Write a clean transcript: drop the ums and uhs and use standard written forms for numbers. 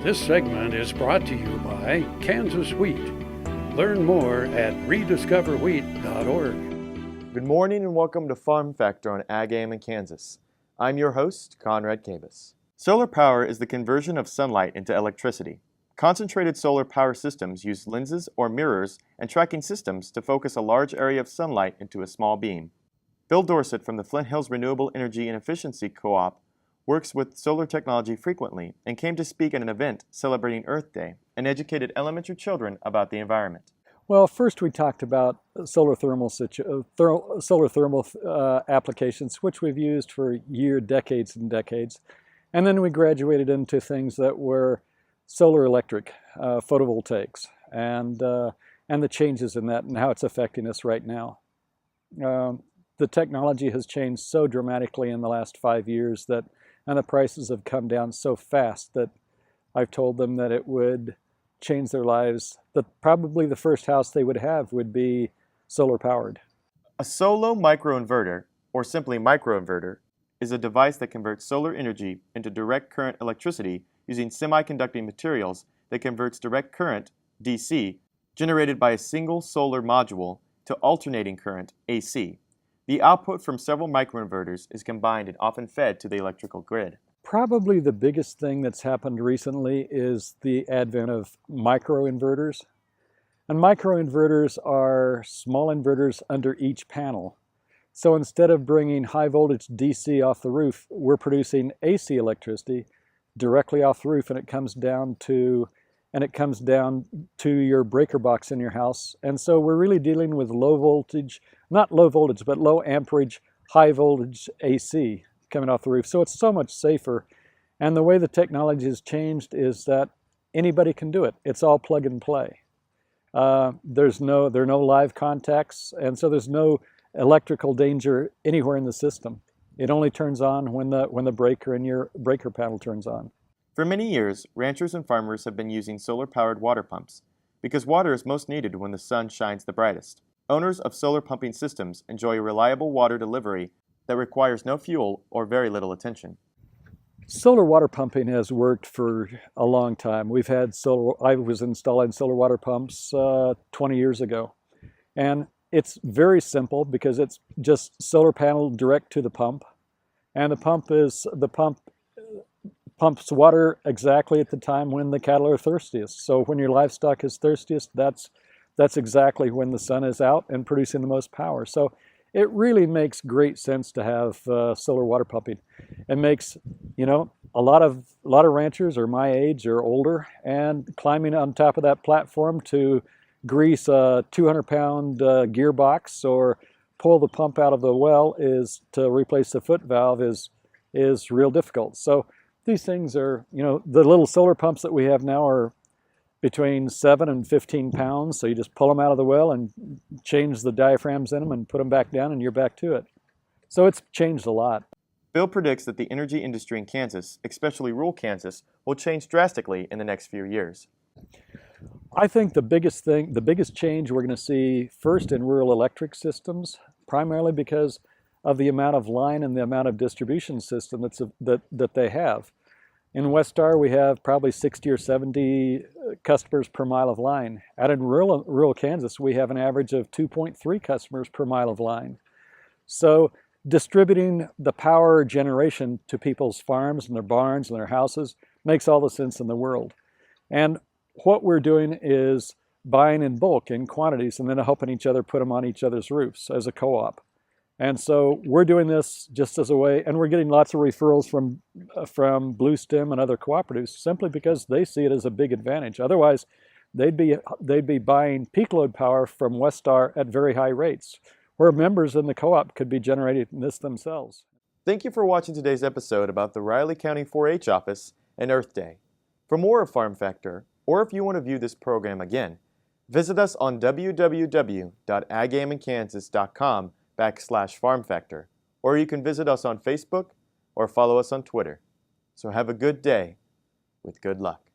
This segment is brought to you by Kansas Wheat. Learn more at rediscoverwheat.org. Good morning and welcome to Farm Factor on Ag AM in Kansas. I'm your host, Conrad Cabas. Solar power is the conversion of sunlight into electricity. Concentrated solar power systems use lenses or mirrors and tracking systems to focus a large area of sunlight into a small beam. Bill Dorsett from the Flint Hills Renewable Energy and Efficiency Co-op works with solar technology frequently and came to speak at an event celebrating Earth Day and educated elementary children about the environment. Well, first we talked about solar thermal applications, which we've used for decades and decades. And then we graduated into things that were solar electric, photovoltaics, and the changes in that and how it's affecting us right now. The technology has changed so dramatically in the last 5 years and the prices have come down so fast that I've told them that it would change their lives, that probably the first house they would have would be solar powered. A solo microinverter, or simply microinverter, is a device that converts solar energy into direct current electricity using semiconducting materials that converts direct current, DC, generated by a single solar module to alternating current, AC. The output from several microinverters is combined and often fed to the electrical grid. Probably the biggest thing that's happened recently is the advent of microinverters. And microinverters are small inverters under each panel. So instead of bringing high voltage DC off the roof, we're producing AC electricity directly off the roof, and it comes down to your breaker box in your house. And so we're really dealing with low voltage, not low voltage, but low amperage, high voltage AC coming off the roof. So it's so much safer. And the way the technology has changed is that anybody can do it. It's all plug and play. There are no live contacts, and so there's no electrical danger anywhere in the system. It only turns on when the breaker in your breaker panel turns on. For many years, ranchers and farmers have been using solar-powered water pumps because water is most needed when the sun shines the brightest. Owners of solar pumping systems enjoy a reliable water delivery that requires no fuel or very little attention. Solar water pumping has worked for a long time. I was installing solar water pumps 20 years ago. And it's very simple because it's just solar panel direct to the pump. And the pump pumps water exactly at the time when the cattle are thirstiest. So when your livestock is thirstiest, that's exactly when the sun is out and producing the most power. So it really makes great sense to have solar water pumping. It makes, a lot of ranchers are my age or older, and climbing on top of that platform to grease a 200-pound gearbox or pull the pump out of the well to replace the foot valve is real difficult. So these things are, the little solar pumps that we have now are between 7 and 15 pounds. So you just pull them out of the well and change the diaphragms in them and put them back down and you're back to it. So it's changed a lot. Bill predicts that the energy industry in Kansas, especially rural Kansas, will change drastically in the next few years. I think the biggest change we're going to see first in rural electric systems, primarily because of the amount of line and the amount of distribution system that they have. In Westar, we have probably 60 or 70 customers per mile of line. Out in rural Kansas, we have an average of 2.3 customers per mile of line. So distributing the power generation to people's farms and their barns and their houses makes all the sense in the world. And what we're doing is buying in bulk, in quantities, and then helping each other put them on each other's roofs as a co-op. And so we're doing this just as a way, and we're getting lots of referrals from Blue Stem and other cooperatives simply because they see it as a big advantage. Otherwise, they'd be buying peak load power from Westar at very high rates, where members in the co-op could be generating this themselves. Thank you for watching today's episode about the Riley County 4-H office and Earth Day. For more of Farm Factor, or if you want to view this program again, visit us on www.agaminkansas.com/Farm Factor, or you can visit us on Facebook or follow us on Twitter. So have a good day with good luck.